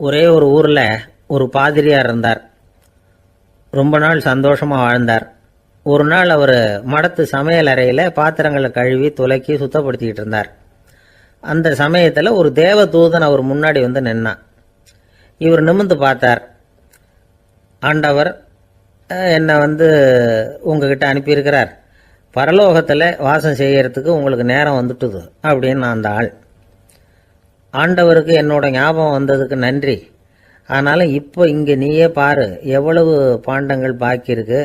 ஒரே ஒரு ஊரில் ஒரு பாதிரியார் இருந்தார். ரொம்ப நாள் சந்தோஷமாக வாழ்ந்தார். ஒரு நாள் அவர் மடத்து சமையல் அறையில் பாத்திரங்களை கழுவி துலக்கி சுத்தப்படுத்திக்கிட்டு இருந்தார். அந்த சமயத்தில் ஒரு தேவதூதன் அவர் முன்னாடி வந்து நின்னான். இவர் நிமிர்ந்து பார்த்தார். ஆண்டவர் என்னை உங்ககிட்ட அனுப்பியிருக்கிறார், பரலோகத்தில் வாசம் செய்யறதுக்கு உங்களுக்கு நேரம் வந்துட்டுது அப்படின்னு அந்த ஆள். ஆண்டவருக்கு என்னோட ஞாபகம் வந்ததுக்கு நன்றி. ஆனாலும் இப்போ இங்கே நீயே பாரு, எவ்வளவு பாண்டங்கள் பாக்கி இருக்கு,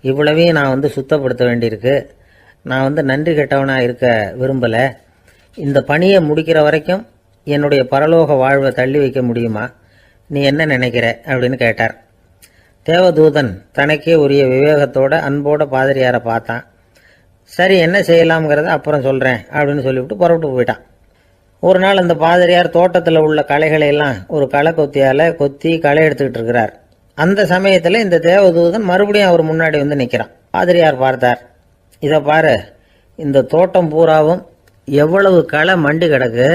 இவ்வளவையும் நான் சுத்தப்படுத்த வேண்டியிருக்கு. நான் நன்றி கெட்டவனாக இருக்க விரும்பலை. இந்த பணியை முடிக்கிற வரைக்கும் என்னுடைய பரலோக வாழ்வை தள்ளி வைக்க முடியுமா? நீ என்ன நினைக்கிற அப்படின்னு கேட்டார். தேவதூதன் தனக்கே உரிய விவேகத்தோட அன்போட பாதிரியாரை பார்த்தான். சரி, என்ன செய்யலாம்ங்கிறத அப்புறம் சொல்கிறேன் அப்படின்னு சொல்லிவிட்டு புறப்பட்டு போயிட்டான். ஒரு நாள் அந்த பாதிரியார் தோட்டத்தில் உள்ள களைகளை எல்லாம் ஒரு களை கொத்தியால் கொத்தி களை எடுத்துக்கிட்டு இருக்கிறார். அந்த சமயத்தில் இந்த தேவதூதன் மறுபடியும் அவர் முன்னாடி நிற்கிறான். பாதிரியார் பார்த்தார். இதை பாரு, இந்த தோட்டம் பூராவும் எவ்வளவு களை மண்டி கிடக்கு,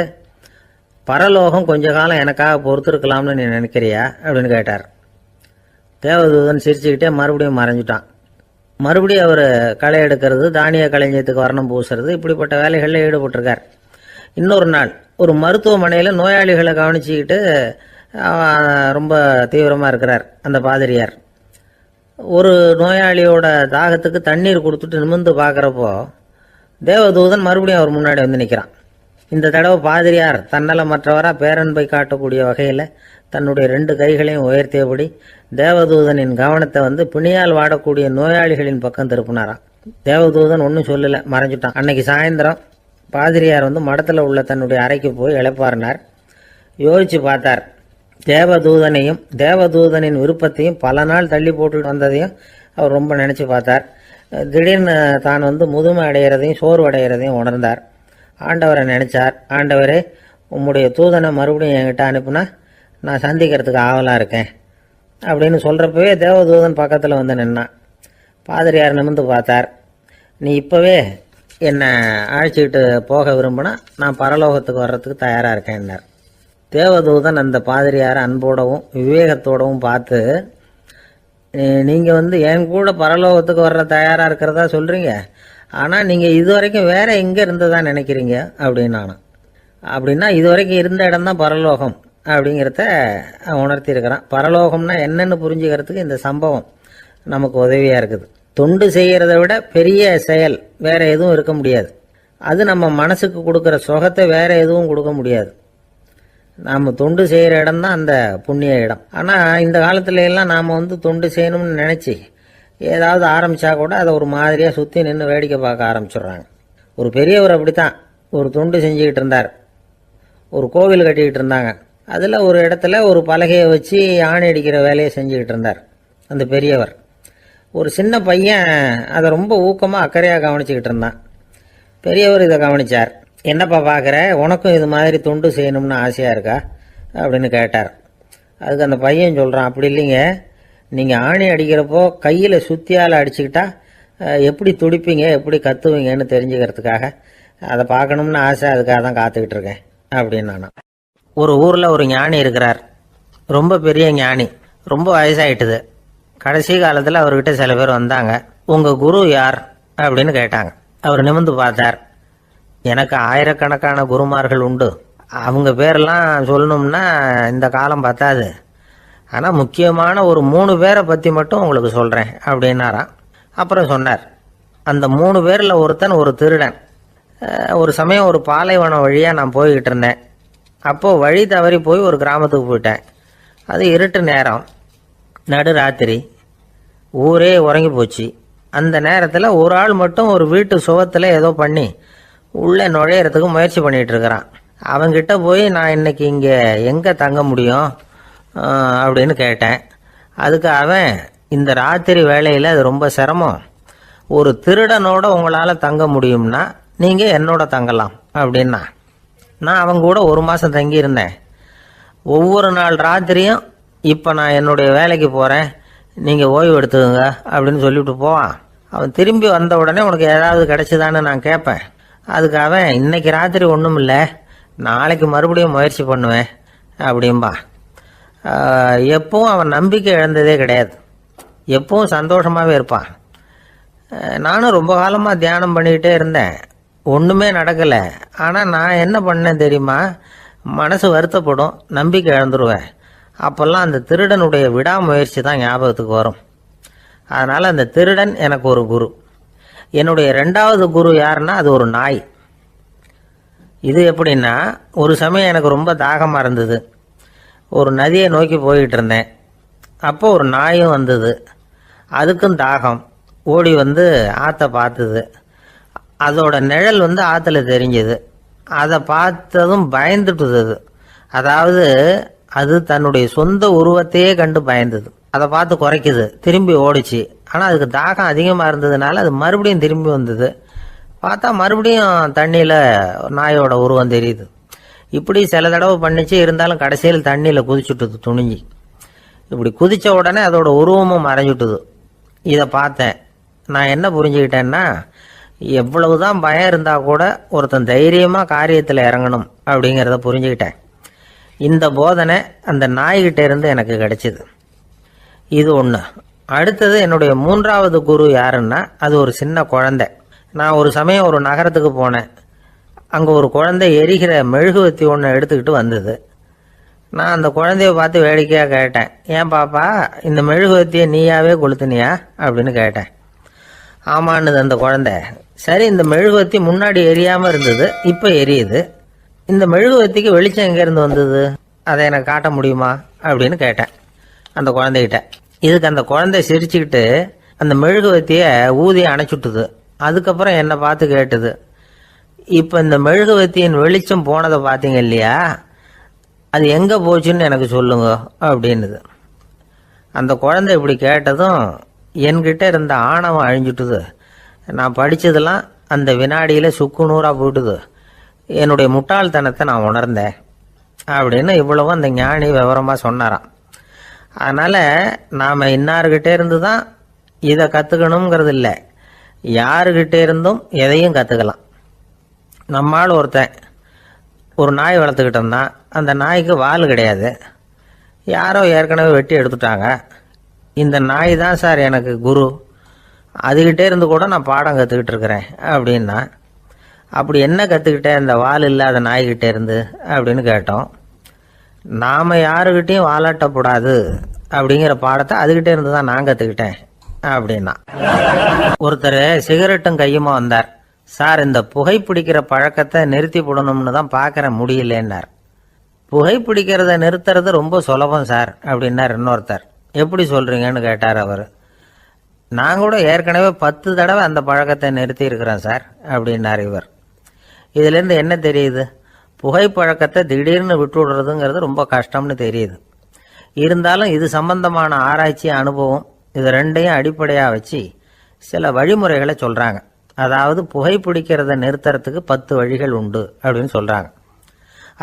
பரலோகம் கொஞ்ச காலம் எனக்காக பொறுத்திருக்கலாம்னு நீ நினைக்கிறியா அப்படின்னு கேட்டார். தேவதூதன் சிரிச்சுக்கிட்டே மறுபடியும் மறைஞ்சிட்டான். மறுபடியும் அவர் களை எடுக்கிறது, தானிய களஞ்சியத்துக்கு வர்ணம் பூசுறது, இப்படிப்பட்ட வேலைகளில் ஈடுபட்டிருக்கார். இன்னொரு நாள் ஒரு மருத்துவமனையில் நோயாளிகளை கவனிச்சுக்கிட்டு ரொம்ப தீவிரமாக இருக்கிறார் அந்த பாதிரியார். ஒரு நோயாளியோட தாகத்துக்கு தண்ணீர் கொடுத்துட்டு நிமிர்ந்து பார்க்குறப்போ தேவதூதன் மறுபடியும் அவர் முன்னாடி நிற்கிறான். இந்த தடவை பாதிரியார் தன்னலமற்றவராக பேரன்பை காட்டக்கூடிய வகையில் தன்னுடைய 2 கைகளையும் உயர்த்தியபடி தேவதூதனின் கவனத்தை பிணியால் வாடக்கூடிய நோயாளிகளின் பக்கம் திருப்பினாராம். தேவதூதன் ஒன்றும் சொல்லலை, மறைஞ்சிட்டான். அன்னைக்கு சாயந்தரம் பாதிரியார் மடத்தில் உள்ள தன்னுடைய அறைக்கு போய் இளைப்பாறினார். யோசிச்சு பார்த்தார். தேவதூதனையும் தேவதூதனின் விருப்பத்தையும் பல நாள் தள்ளி போட்டு வந்ததையும் அவர் ரொம்ப நினச்சி பார்த்தார். திடீர்னு தான் முதுமை அடைகிறதையும் சோர்வு அடைகிறதையும் உணர்ந்தார். ஆண்டவரை நினைச்சார். ஆண்டவரே, உம்முடைய தூதனை மறுபடியும் என்கிட்ட அனுப்புனா நான் சந்திக்கிறதுக்கு ஆவலாக இருக்கேன் அப்படின்னு சொல்கிறப்பவே தேவதூதன் பக்கத்தில் நின்னான். பாதிரியார் நிமிர்ந்து பார்த்தார். நீ இப்போவே என்னை அழைச்சிக்கிட்டு போக விரும்பினா நான் பரலோகத்துக்கு வர்றதுக்கு தயாராக இருக்கேன்னார். தேவதூதன் அந்த பாதிரியாரை அன்போடவும் விவேகத்தோடவும் பார்த்து, நீங்கள் என் கூட பரலோகத்துக்கு வர்ற தயாராக இருக்கிறதா சொல்கிறீங்க, ஆனால் நீங்கள் இது வரைக்கும் வேற எங்கே இருந்ததா நினைக்கிறீங்க அப்படின்னானா. அப்படின்னா இது வரைக்கும் இருந்த இடம்தான் பரலோகம் அப்படிங்கிறத உணர்த்தியிருக்கிறான். பரலோகம்னா என்னன்னு புரிஞ்சுக்கிறதுக்கு இந்த சம்பவம் நமக்கு உதவியாக இருக்குது. தொண்டு செய்கிறத விட பெரிய செயல் வேற எதுவும் இருக்க முடியாது. அது நம்ம மனசுக்கு கொடுக்குற சுகத்தை வேற எதுவும் கொடுக்க முடியாது. நாம் தொண்டு செய்கிற இடம் தான் அந்த புண்ணிய இடம். ஆனால் இந்த காலத்துல எல்லாம் நாம் தொண்டு செய்யணும்னு நினச்சி ஏதாவது ஆரம்பித்தா கூட அதை ஒரு மாதிரியாக சுற்றி நின்று வேடிக்கை பார்க்க ஆரம்பிச்சிடுறாங்க. ஒரு பெரியவர் அப்படித்தான் ஒரு தொண்டு செஞ்சுக்கிட்டு இருந்தார். ஒரு கோவில் கட்டிக்கிட்டு இருந்தாங்க. அதில் ஒரு இடத்துல ஒரு பலகையை வச்சு ஆணி அடிக்கிற வேலையை செஞ்சுக்கிட்டு இருந்தார் அந்த பெரியவர். ஒரு சின்ன பையன் அதை ரொம்ப ஊக்கமாக அக்கறையாக கவனிச்சுக்கிட்டு இருந்தான். பெரியவர் இதை கவனித்தார். என்னப்பா பார்க்குற, உனக்கும் இது மாதிரி தொண்டு செய்யணும்னு ஆசையாக இருக்கா அப்படின்னு கேட்டார். அதுக்கு அந்த பையன் சொல்கிறான், அப்படி இல்லைங்க, நீங்கள் ஆணி அடிக்கிறப்போ கையில் சுத்தியால் அடிச்சுக்கிட்டா எப்படி துடிப்பீங்க, எப்படி கத்துவீங்கன்னு தெரிஞ்சுக்கிறதுக்காக அதை பார்க்கணும்னு ஆசை, அதுக்காக தான் காத்துக்கிட்டு இருக்கேன் அப்படின்னு நான். ஒரு ஊரில் ஒரு ஞானி இருக்கிறார். ரொம்ப பெரிய ஞானி, ரொம்ப வயசாயிட்டுது. கடைசி காலத்தில் அவர்கிட்ட சில பேர் வந்தாங்க. உங்கள் குரு யார் அப்படின்னு கேட்டாங்க. அவர் நிமிர்ந்து பார்த்தார். எனக்கு ஆயிரக்கணக்கான குருமார்கள் உண்டு, அவங்க பேரெல்லாம் சொல்லணும்னா இந்த காலம் பத்தாது. ஆனால் முக்கியமான ஒரு 3 பேரை பற்றி மட்டும் உங்களுக்கு சொல்கிறேன் அப்படின்னாராம். அப்புறம் சொன்னார், அந்த 3 பேரில் ஒருத்தன் ஒரு திருடன். ஒரு சமயம் ஒரு பாலைவனம் வழியாக நான் போய்கிட்டு இருந்தேன். அப்போது வழி தவறி போய் ஒரு கிராமத்துக்கு போயிட்டேன். அது இருட்டு நேரம், நடு ராத்திரி, ஊரே உறங்கி போச்சு. அந்த நேரத்தில் ஒரு ஆள் மட்டும் ஒரு வீட்டு சுவத்தில் ஏதோ பண்ணி உள்ளே நுழையிறதுக்கு முயற்சி பண்ணிகிட்டு இருக்கிறான். அவங்கிட்ட போய் நான் இன்னைக்கு இங்கே எங்கே தங்க முடியும் அப்படின்னு கேட்டேன். அதுக்கு அவன், இந்த ராத்திரி வேளையில் அது ரொம்ப சிரமம், ஒரு திருடனோட உங்களால் தங்க முடியும்னா நீங்கள் என்னோட தங்கலாம் அப்படின்னா. நான் அவங்க கூட 1 மாதம் தங்கியிருந்தேன். ஒவ்வொரு நாள் ராத்திரியும் இப்போ நான் என்னுடைய வேலைக்கு போகிறேன், நீங்கள் ஓய்வு எடுத்துக்கோங்க அப்படின்னு சொல்லிவிட்டு போவான். அவன் திரும்பி வந்த உடனே உனக்கு ஏதாவது கிடைச்சிதான்னு நான் கேட்பேன். அதுக்கு அவன், இன்னைக்கு ராத்திரி ஒன்றும் இல்லை, நாளைக்கு மறுபடியும் முயற்சி பண்ணுவேன் அப்படின்பா. எப்பவும் அவன் நம்பிக்கை இழந்ததே கிடையாது, எப்பவும் சந்தோஷமாகவே இருப்பான். நானும் ரொம்ப காலமாக தியானம் பண்ணிக்கிட்டே இருந்தேன், ஒன்றுமே நடக்கலை. ஆனால் நான் என்ன பண்ணேன் தெரியுமா, மனசு வருத்தப்படும், நம்பிக்கை இழந்துருவேன். அப்போல்லாம் அந்த திருடனுடைய விடாமுயற்சி தான் ஞாபகத்துக்கு வரும். அதனால் அந்த திருடன் எனக்கு ஒரு குரு. என்னுடைய 2வது குரு யாருன்னா அது ஒரு நாய். இது எப்படின்னா, ஒரு சமயம் எனக்கு ரொம்ப தாகமாக இருந்தது, ஒரு நதியை நோக்கி போய்கிட்டு இருந்தேன். அப்போ ஒரு நாயும் வந்தது, அதுக்கும் தாகம். ஓடி வந்து ஆற்றை பார்த்தது, அதோட நிழல் வந்து ஆற்றுல தெரிஞ்சது. அதை பார்த்ததும் பயந்துட்டுது. அது அதாவது அது தன்னுடைய சொந்த உருவத்தையே கண்டு பயந்தது. அதை பார்த்து குறைக்குது, திரும்பி ஓடிச்சு. ஆனால் அதுக்கு தாகம் அதிகமாக இருந்ததுனால அது மறுபடியும் திரும்பி வந்தது. பார்த்தா மறுபடியும் தண்ணியில் நாயோட உருவம் தெரியுது. இப்படி சில தடவை பண்ணிச்சு, இருந்தாலும் கடைசியில் தண்ணியில் குதிச்சுட்டுது துணிஞ்சி. இப்படி குதித்த உடனே அதோட உருவமும் மறைஞ்சுட்டுது. இதை பார்த்தேன். நான் என்ன புரிஞ்சுக்கிட்டேன்னா, எவ்வளவுதான் பயம் இருந்தால் கூட ஒருத்தன் தைரியமாக காரியத்தில் இறங்கணும் அப்படிங்கிறத புரிஞ்சுக்கிட்டேன். இந்த போதனை அந்த நாய்கிட்ட இருந்து எனக்கு கிடைச்சிது. இது ஒன்று. அடுத்தது என்னுடைய 3வது குரு யாருன்னா அது ஒரு சின்ன குழந்தை. நான் ஒரு சமயம் ஒரு நகரத்துக்கு போனேன். அங்கே ஒரு குழந்தை எரிகிற மெழுகுவத்தி ஒன்று எடுத்துக்கிட்டு வந்தது. நான் அந்த குழந்தைய பார்த்து வேடிக்கையாக கேட்டேன், ஏன் பாப்பா இந்த மெழுகுவத்தியை நீயாவே கொளுத்துனியா அப்படின்னு கேட்டேன். ஆமான்னுது அந்த குழந்தை. சரி, இந்த மெழுகுவத்தி முன்னாடி எரியாமல் இருந்தது, இப்போ எரியுது. இந்த மெழுகுவத்திக்கு வெளிச்சம் எங்கேருந்து வந்தது, அதை எனக்கு காட்ட முடியுமா அப்படின்னு கேட்டேன் அந்த குழந்தைகிட்ட. இதுக்கு அந்த குழந்தை சிரிச்சுக்கிட்டு அந்த மெழுகுவத்தியை ஊதி அணைச்சுட்டுது. அதுக்கப்புறம் என்னை பார்த்து கேட்டுது, இப்போ இந்த மெழுகுவத்தியின் வெளிச்சம் போனதை பார்த்தீங்க இல்லையா, அது எங்கே போச்சுன்னு எனக்கு சொல்லுங்க அப்படின்னுது. அந்த குழந்தை இப்படி கேட்டதும் என்கிட்ட இருந்த ஆணவம் அழிஞ்சுட்டுது. நான் படித்ததெல்லாம் அந்த வினாடியில் சுக்கு நூறாக போயிட்டுது. என்னுடைய முட்டாள்தனத்தை நான் உணர்ந்தேன் அப்படின்னு இவ்வளவும் அந்த ஞானி விவரமாக சொன்னாராம். அதனால் நாம் இன்னார்கிட்டே இருந்து தான் இதை கற்றுக்கணுங்கிறது இல்லை, யாருக்கிட்ட இருந்தும் எதையும் கற்றுக்கலாம். நம்மால் ஒருத்தன் ஒரு நாய் வளர்த்துக்கிட்டு இருந்தான். அந்த நாய்க்கு வால் கிடையாது, யாரோ ஏற்கனவே வெட்டி எடுத்துட்டாங்க. இந்த நாய் தான் சார் எனக்கு குரு, அதுகிட்டே இருந்து கூட நான் பாடம் கற்றுக்கிட்டு இருக்கிறேன் அப்படின்னா. அப்படி என்ன கற்றுக்கிட்டேன் இந்த வால் இல்லாத நாய்கிட்டே இருந்து அப்படின்னு கேட்டோம். நாம் யாருக்கிட்டையும் வாலாட்டக்கூடாது அப்படிங்கிற பாடத்தை அதுகிட்டே இருந்து தான் நான் கற்றுக்கிட்டேன் அப்படின்னா. ஒருத்தர் சிகரெட்டும் கையுமா வந்தார். சார், இந்த புகைப்பிடிக்கிற பழக்கத்தை நிறுத்தி போடணும்னு தான் பார்க்குறேன், முடியலன்னார். புகைப்பிடிக்கிறத நிறுத்துறது ரொம்ப சுலபம் சார் அப்படின்னார் இன்னொருத்தர். எப்படி சொல்கிறீங்கன்னு கேட்டார் அவர். நான் கூட ஏற்கனவே 10 தடவை அந்த பழக்கத்தை நிறுத்தி இருக்கிறேன் சார் அப்படின்னார் இவர். இதுலேருந்து என்ன தெரியுது, புகைப்பழக்கத்தை திடீர்னு விட்டு விடுறதுங்கிறது ரொம்ப கஷ்டம்னு தெரியுது. இருந்தாலும் இது சம்பந்தமான ஆராய்ச்சி, அனுபவம், இது ரெண்டையும் அடிப்படையாக வச்சு சில வழிமுறைகளை சொல்கிறாங்க. அதாவது புகைப்பிடிக்கிறத நிறுத்துறதுக்கு 10 வழிகள் உண்டு அப்படின்னு சொல்கிறாங்க.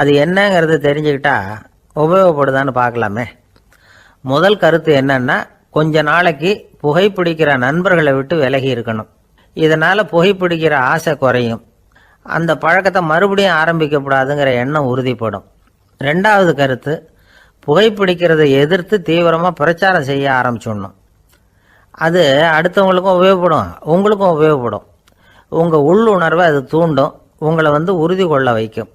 அது என்னங்கிறத தெரிஞ்சுக்கிட்டா உபயோகப்படுதான்னு பார்க்கலாமே. முதல் கருத்து என்னன்னா, கொஞ்ச நாளைக்கு புகைப்பிடிக்கிற நண்பர்களை விட்டு விலகி இருக்கணும். இதனால் புகைப்பிடிக்கிற ஆசை குறையும், அந்த பழக்கத்தை மறுபடியும் ஆரம்பிக்கப்படாதுங்கிற எண்ணம் உறுதிப்படும். 2வது கருத்து, புகைப்பிடிக்கிறதை எதிர்த்து தீவிரமாக பிரச்சாரம் செய்ய ஆரம்பிச்சிடணும். அது அடுத்தவங்களுக்கும் உபயோகப்படும், உங்களுக்கும் உபயோகப்படும். உங்கள் உள்ளுணர்வை அது தூண்டும், உங்களை உறுதி கொள்ள வைக்கும்.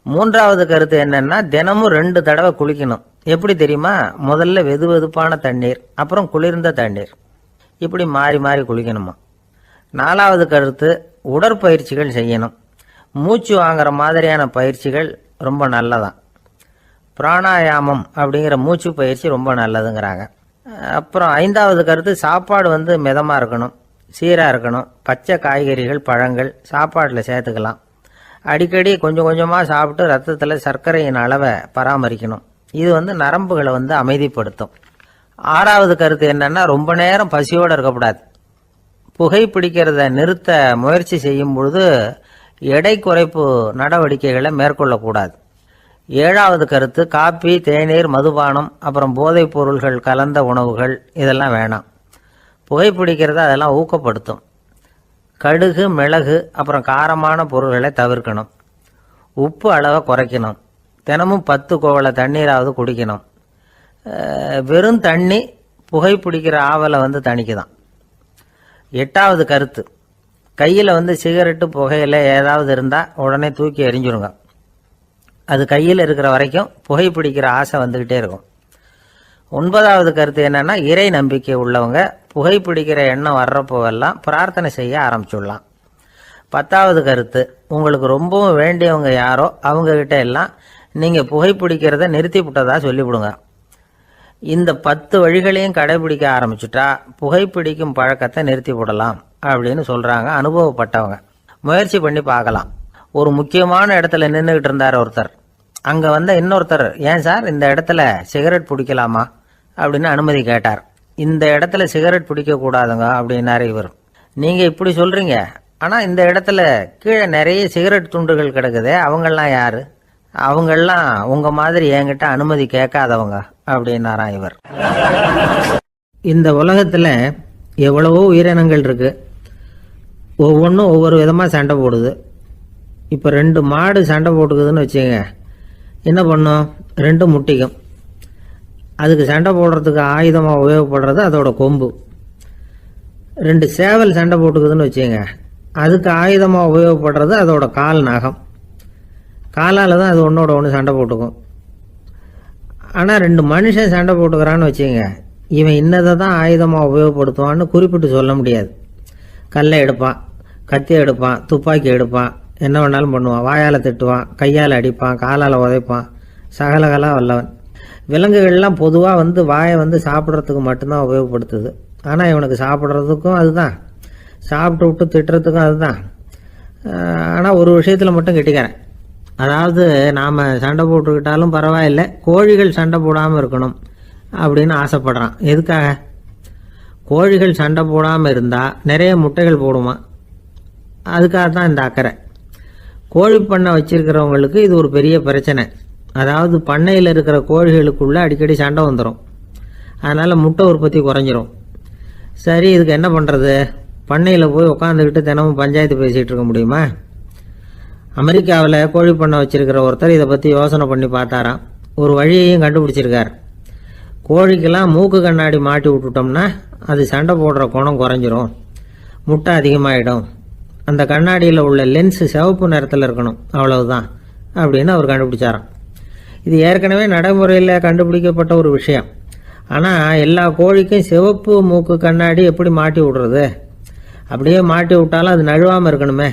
3வது கருத்து என்னன்னா, தினமும் 2 தடவை குளிக்கணும். எப்படி தெரியுமா, முதல்ல வெது வெதுப்பான தண்ணீர், அப்புறம் குளிர்ந்த தண்ணீர், இப்படி மாறி மாறி குளிக்கணுமா. 4வது கருத்து, உடற்பயிற்சிகள் செய்யணும். மூச்சு வாங்குற மாதிரியான பயிற்சிகள் ரொம்ப நல்லதான். பிராணாயாமம் அப்படிங்கிற மூச்சு பயிற்சி ரொம்ப நல்லதுங்கிறாங்க. அப்புறம் 5வது கருத்து, சாப்பாடு மிதமாக இருக்கணும், சீராக இருக்கணும். பச்சை காய்கறிகள், பழங்கள் சாப்பாட்டில் சேர்த்துக்கலாம். அடிக்கடி கொஞ்சம் கொஞ்சமாக சாப்பிட்டு ரத்தத்தில் சர்க்கரையின் அளவை பராமரிக்கணும். இது நரம்புகளை அமைதிப்படுத்தும். 6வது கருத்து என்னன்னா, ரொம்ப நேரம் பசியோடு இருக்கக்கூடாது. புகைப்பிடிக்கிறத நிறுத்த முயற்சி செய்யும் பொழுது எடை குறைப்பு நடவடிக்கைகளை மேற்கொள்ளக்கூடாது. 7வது கருத்து, காப்பி, தேநீர், மதுபானம், அப்புறம் போதைப் பொருள்கள் கலந்த உணவுகள் இதெல்லாம் வேணாம். புகைப்பிடிக்கிறத அதெல்லாம் ஊக்கப்படுத்தும். கடுகு, மிளகு, அப்புறம் காரமான பொருள்களை தவிர்க்கணும். உப்பு அளவை குறைக்கணும். தினமும் 10 கோவள தண்ணீராவது குடிக்கணும். வெறும் தண்ணி புகைப்பிடிக்கிற ஆவலை வந்து தணிக்குதான். 8வது கருத்து, கையில் வந்து சிகரெட்டு புகையில ஏதாவது இருந்தால் உடனே தூக்கி எறிஞ்சிருங்க. அது கையில் இருக்கிற வரைக்கும் புகைப்பிடிக்கிற ஆசை வந்துக்கிட்டே இருக்கும். 9வது கருத்து என்னன்னா, இறை நம்பிக்கை உள்ளவங்க புகைப்பிடிக்கிற எண்ணம் வர்றப்போவெல்லாம் பிரார்த்தனை செய்ய ஆரம்பிச்சுடலாம். 10வது கருத்து, உங்களுக்கு ரொம்பவும் வேண்டியவங்க யாரோ அவங்கக்கிட்ட எல்லாம் நீங்கள் புகைப்பிடிக்கிறத நிறுத்தி விட்டதா சொல்லிவிடுங்க. இந்த 10 வழிகளையும் கடைபிடிக்க ஆரம்பிச்சுட்டா புகைப்பிடிக்கும் பழக்கத்தை நிறுத்தி விடலாம் அப்படின்னு சொல்கிறாங்க அனுபவப்பட்டவங்க. முயற்சி பண்ணி பார்க்கலாம். ஒரு முக்கியமான இடத்துல நின்றுக்கிட்டு இருந்தார் ஒருத்தர். அங்கே வந்த இன்னொருத்தர், ஏன் சார் இந்த இடத்துல சிகரெட் பிடிக்கலாமா அப்படின்னு அனுமதி கேட்டார். இந்த இடத்துல சிகரெட் பிடிக்கக்கூடாதுங்க அப்படின்னாரு இவர். நீங்கள் இப்படி சொல்கிறீங்க, ஆனால் இந்த இடத்துல கீழே நிறைய சிகரெட் துண்டுகள் கிடக்குதே, அவங்கெல்லாம் யாரு? அவங்கெல்லாம் உங்கள் மாதிரி என்கிட்ட அனுமதி கேட்காதவங்க அப்படின்னாராம் இவர். இந்த உலகத்தில் எவ்வளவோ உயிரினங்கள் இருக்கு, ஒவ்வொன்றும் ஒவ்வொரு விதமாக சண்டை போடுது. இப்போ 2 மாடு சண்டை போட்டுக்குதுன்னு வச்சுங்க, என்ன பண்ணும்? 2 முட்டிக்கும். அதுக்கு சண்டை போடுறதுக்கு ஆயுதமாக உபயோகப்படுறது அதோட கொம்பு. 2 சேவல் சண்டை போட்டுக்குதுன்னு வச்சுங்க, அதுக்கு ஆயுதமாக உபயோகப்படுறது அதோட கால் நகம். காலால் தான் அது ஒன்றோட ஒன்று சண்டை போட்டுக்கும். ஆனால் 2 மனுஷன் சண்டை போட்டுக்கிறான்னு வச்சுங்க, இவன் இன்னதை தான் ஆயுதமாக உபயோகப்படுத்துவான்னு குறிப்பிட்டு சொல்ல முடியாது. கல்லை எடுப்பான், கத்தி எடுப்பான், துப்பாக்கி எடுப்பான், என்ன வேணாலும் பண்ணுவான். வாயால் திட்டுவான், கையால் அடிப்பான், காலால் உதைப்பான், சகலகலா வல்லவன். விலங்குகள்லாம் பொதுவாக வந்து வாயை வந்து சாப்பிட்றதுக்கு மட்டும்தான் உபயோகப்படுத்துது. ஆனால் இவனுக்கு சாப்பிட்றதுக்கும் அதுதான், சாப்பிட்டு விட்டு திட்டுறதுக்கும் அதுதான். ஆனால் ஒரு விஷயத்தில் மட்டும் கெட்டிக்கிறேன். அதாவது நாம் சண்டை போட்டுக்கிட்டாலும் பரவாயில்லை, கோழிகள் சண்டை போடாமல் இருக்கணும் அப்படின்னு ஆசைப்படுறான். எதுக்காக? கோழிகள் சண்டை போடாமல் இருந்தால் நிறைய முட்டைகள் போடுமா, அதுக்காக தான் இந்த அக்கறை. கோழி பண்ணை வச்சிருக்கிறவங்களுக்கு இது ஒரு பெரிய பிரச்சனை. அதாவது பண்ணையில் இருக்கிற கோழிகளுக்குள்ள அடிக்கடி சண்டை வந்துடும், அதனால் முட்டை உற்பத்தி குறைஞ்சிரும். சரி, இதுக்கு என்ன பண்ணுறது? பண்ணையில் போய் உட்காந்துக்கிட்டு தினமும் பஞ்சாயத்து பேசிகிட்டு இருக்க முடியுமா? அமெரிக்காவில் கோழி பண்ணை வச்சிருக்கிற ஒருத்தர் இதை பற்றி யோசனை பண்ணி பார்த்தாராம். ஒரு வழியையும் கண்டுபிடிச்சிருக்கார். கோழிக்கெல்லாம் மூக்கு கண்ணாடி மாட்டி விட்டுட்டோம்னா அது சண்டை போடுற குணம் குறைஞ்சிரும், முட்டை அதிகமாகிடும். அந்த கண்ணாடியில் உள்ள லென்ஸு சிவப்பு நிறத்தில் இருக்கணும், அவ்வளவுதான் அப்படின்னு அவர் கண்டுபிடிச்சாராம். இது ஏற்கனவே நடைமுறையில் கண்டுபிடிக்கப்பட்ட ஒரு விஷயம். ஆனால் எல்லா கோழிக்கும் சிவப்பு மூக்கு கண்ணாடி எப்படி மாட்டி விடுறது? அப்படியே மாட்டி விட்டாலும் அது நழுவாமல் இருக்கணுமே.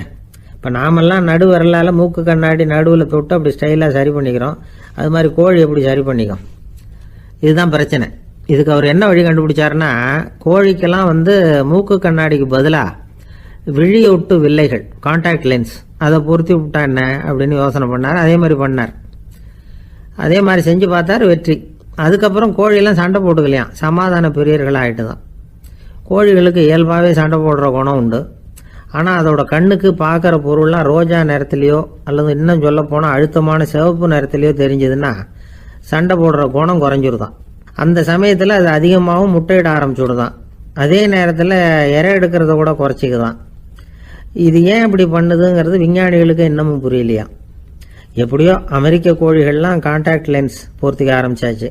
இப்போ நாமெல்லாம் நடு வரலால் மூக்கு கண்ணாடி நடுவில் தொட்டு அப்படி ஸ்டைலாக சரி பண்ணிக்கிறோம், அது மாதிரி கோழி எப்படி சரி பண்ணிக்கும்? இதுதான் பிரச்சனை. இதுக்கு அவர் என்ன வழி கண்டுபிடிச்சாருன்னா, கோழிக்கெல்லாம் வந்து மூக்கு கண்ணாடிக்கு பதிலாக விழியொட்டு வில்லைகள், கான்டாக்ட் லென்ஸ், அதை பொருத்தி விட்டா என்ன அப்படின்னு யோசனை பண்ணார். அதே மாதிரி பண்ணார். அதே மாதிரி செஞ்சு பார்த்தார், வெற்றி. அதுக்கப்புறம் கோழியெல்லாம் சண்டை போட்டுக்கலையாம், சமாதான பிரியர்கள் ஆகிட்டு தான். கோழிகளுக்கு இயல்பாகவே சண்டை போடுற குணம் உண்டு. ஆனால் அதோட கண்ணுக்கு பார்க்குற பொருள்லாம் ரோஜா நிறத்துலையோ அல்லது இன்னும் சொல்ல போனால் அழுத்தமான சிவப்பு நிறத்துலையோ தெரிஞ்சதுன்னா சண்டை போடுற குணம் குறைஞ்சிருதான். அந்த சமயத்தில் அது அதிகமாகவும் முட்டையிட ஆரம்பிச்சுடுதான். அதே நேரத்தில் இறை எடுக்கிறத கூட குறைச்சிக்குதான். இது ஏன் இப்படி பண்ணுதுங்கிறது விஞ்ஞானிகளுக்கு இன்னமும் புரியலையா. எப்படியோ அமெரிக்க கோழிகள்லாம் கான்டாக்ட் லென்ஸ் பொருத்திக்க ஆரம்பிச்சாச்சு.